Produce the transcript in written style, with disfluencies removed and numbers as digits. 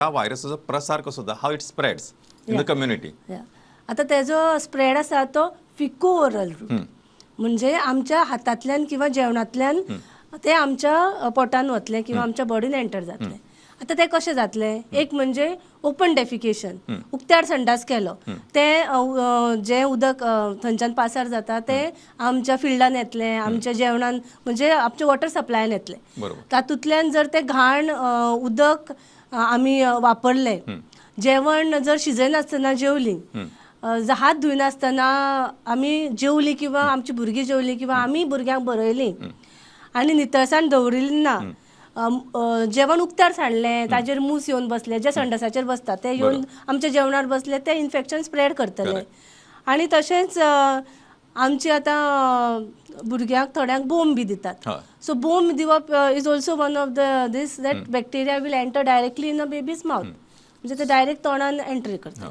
हा व्हायरसचा प्रसार कसो जाता, how it spreads in the community. आता तेजो स्प्रेड आसा तो फिको ओरल रूट, म्हणजे आमच्या हातांतल्यान किंवा जेवणांतल्यान ते आमच्या पोटान वतले किंवा आमच्या बॉडीन एंटर जातले. आता ते कशें जातले, एक म्हणजे ओपन डेफिकेशन, उक्त्यार संडास केलो, ते जे उदक थंयच्यान पासार जाता ते आमच्या फिल्डान येतले, आमच्या जेवणान म्हणजे आमच्या वॉटर सप्लायन येतले. तातूंतल्यान जर ते घाण उदक आमी वापरले, जेवण जर शिजयनासतना जेवली, हात धुयनासतना आमी जेवली किंवा आमची भुरगीं जेवली किंवा आमी भुरग्यांक भरयली आनी नितळसाण दवरिल्ली ना, जेवण उक्त्यार सांडलें, ताजेर मूस येवन बसले, जे संडासाचेर बसतात ते येवन आमच्या जेवणार बसले, ते इन्फेक्शन स्प्रेड करतले. आनी तशेंच आमची आतां भुरग्यांक थोड्यांक बोम बी दितात. सो बोम दिवप is also one of these that bacteria will enter directly in a baby's mouth, म्हणजे ते डायरेक्ट तोंडान एंट्री करतात.